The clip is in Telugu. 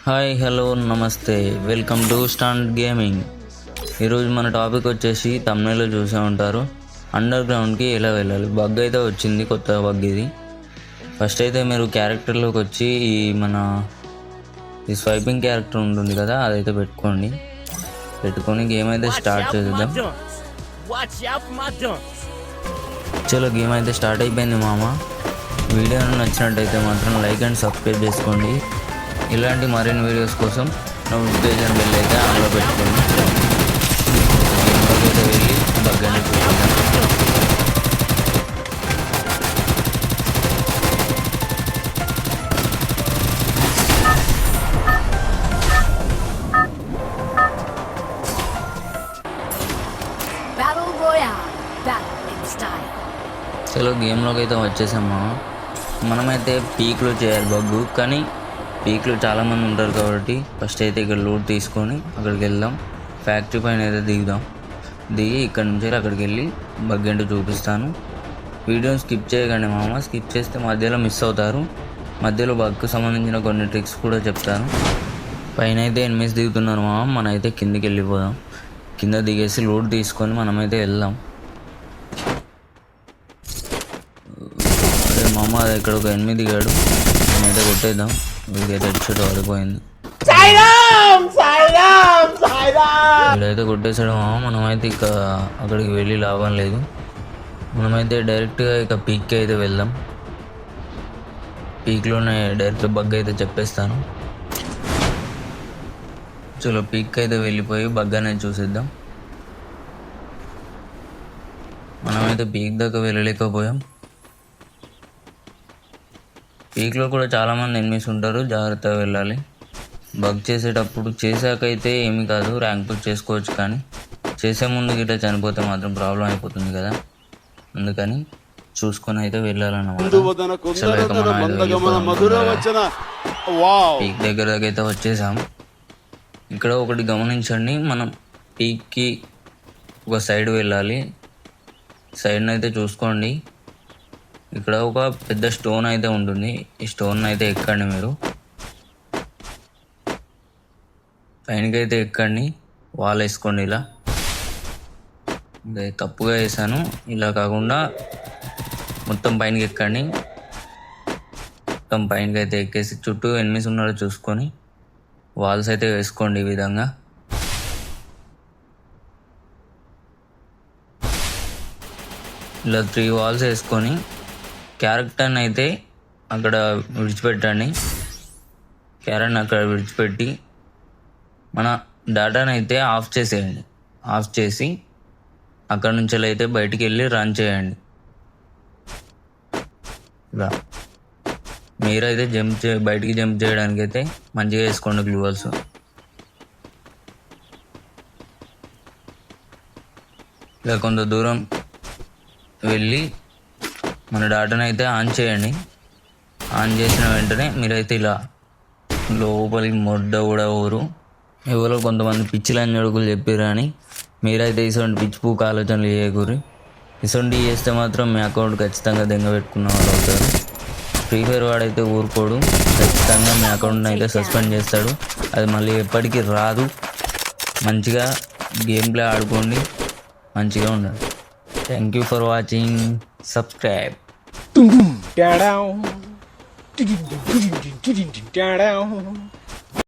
హాయ్ హలో నమస్తే వెల్కమ్ టు స్టాండ్ గేమింగ్. ఈరోజు మన టాపిక్ వచ్చేసి తమిళలో చూసే ఉంటారు, అండర్ గ్రౌండ్కి ఎలా వెళ్ళాలి. బగ్ అయితే వచ్చింది, కొత్త బగ్ ఇది. ఫస్ట్ అయితే మీరు క్యారెక్టర్లోకి వచ్చి ఈ స్వైపింగ్ క్యారెక్టర్ ఉంటుంది కదా, అదైతే పెట్టుకొని గేమ్ అయితే స్టార్ట్ చేద్దాం. చలో గేమ్ అయితే స్టార్ట్ అయిపోయింది మామ. వీడియో నచ్చినట్టయితే మాత్రం లైక్ అండ్ సబ్స్క్రైబ్ చేసుకోండి. ఇలాంటి మరిన్ని వీడియోస్ కోసం నోటిఫికేషన్ బెల్ అయితే ఆన్లో పెట్టుకోండి. గేమ్లోకి అయితే వెళ్ళి బగ్ అని చూద్దాం. చలో గేమ్లోకి అయితే వచ్చేసాము. మనమైతే పీక్లో చేయాలి బగ్గు, కానీ పీక్లో చాలామంది ఉంటారు కాబట్టి ఫస్ట్ అయితే ఇక్కడ లోడ్ తీసుకొని అక్కడికి వెళ్దాం. ఫ్యాక్టరీ పైన అయితే దిగి ఇక్కడ నుంచి అక్కడికి వెళ్ళి బగ్ ఏంటో చూపిస్తాను. వీడియోని స్కిప్ చేయకండి మామ, స్కిప్ చేస్తే మధ్యలో మిస్ అవుతారు. మధ్యలో బగ్కు సంబంధించిన కొన్ని ట్రిక్స్ కూడా చెప్తాను. పైన అయితే ఎనిమిది దిగుతున్నారు మామ, మనమైతే కిందికి వెళ్ళిపోదాం. కింద దిగేసి లోడ్ తీసుకొని మనమైతే వెళ్దాం. అదే మామ, అది ఇక్కడ ఒక 8 దిగాడు, నేనైతే కొట్టేద్దాం. వీడికైతే హెడ్షాట్ పడిపోయింది, వీడైతే కొట్టేసాడు మామ. మనమైతే ఇక అక్కడికి వెళ్ళి లాభం లేదు. మనమైతే డైరెక్ట్గా ఇక పీక్కి అయితే వెళ్దాం. పీక్లోనే డైరెక్ట్ బగ్ అయితే చెప్పేస్తాను. చలో పీక్ అయితే వెళ్ళిపోయి బగ్ అనేది చూసేద్దాం. మనమైతే పీక్ దాకా వెళ్ళలేకపోయాం. పీక్లో కూడా చాలామంది ఎనిమిస్ ఉంటారు, జాగ్రత్తగా వెళ్ళాలి. బగ్ చేసేటప్పుడు చేశాకైతే ఏమి కాదు, ర్యాంక్ పుష్ చేసుకోవచ్చు, కానీ చేసే ముందు గిట్లా చనిపోతే మాత్రం ప్రాబ్లం అయిపోతుంది కదా, అందుకని చూసుకొని అయితే వెళ్ళాలన్నమాట. పీక్ దగ్గర అయితే వచ్చేసాం. ఇక్కడ ఒకటి గమనించండి, మనం పీక్కి ఒక సైడ్ వెళ్ళాలి. సైడ్ని అయితే చూసుకోండి. ఇక్కడ ఒక పెద్ద స్టోన్ అయితే ఉంటుంది, ఈ స్టోన్ అయితే ఎక్కండి. మీరు పైనకైతే ఎక్కండి, వాల్ వేసుకోండి. ఇలా తప్పుగా వేసాను, ఇలా కాకుండా మొత్తం పైనకి ఎక్కండి. మొత్తం పైనకైతే ఎక్కేసి చుట్టూ ఎనిమిస్ ఉన్నారో చూసుకొని వాల్స్ అయితే వేసుకోండి. ఈ విధంగా ఇలా 3 వాల్స్ వేసుకొని క్యారెక్టర్ని అయితే అక్కడ విడిచిపెట్టండి. క్యారెక్టర్ని అక్కడ విడిచిపెట్టి మన డేటాని అయితే ఆఫ్ చేసేయండి. ఆఫ్ చేసి అక్కడ నుంచి అయితే బయటికి వెళ్ళి రన్ చేయండి. ఇలా మీరైతే బయటికి జంప్ చేయడానికి అయితే మంచిగా వేసుకోండి గ్లూవల్స్. ఇలా కొంత దూరం వెళ్ళి మన డాటాని అయితే ఆన్ చేయండి. ఆన్ చేసిన వెంటనే మీరైతే ఇలా లోపలికి మొడ్డ కూడా ఎవరో కొంతమంది పిచ్చిలని అడుగులు చెప్పారు అని మీరైతే ఇటువంటి పిచ్చి పూక ఆలోచనలు చేయకూరి. ఇటువంటి చేస్తే మాత్రం మీ అకౌంట్ ఖచ్చితంగా దెంగ పెట్టుకున్న వాళ్ళు అవుతారు. ఫ్రీ ఫైర్ వాడైతే ఊరుకోడు, ఖచ్చితంగా మీ అకౌంట్ని అయితే సస్పెండ్ చేస్తాడు. అది మళ్ళీ ఎప్పటికీ రాదు. మంచిగా గేమ్ ప్లే ఆడుకోండి, మంచిగా ఉండండి. Thank you for watching. Subscribe. down, down.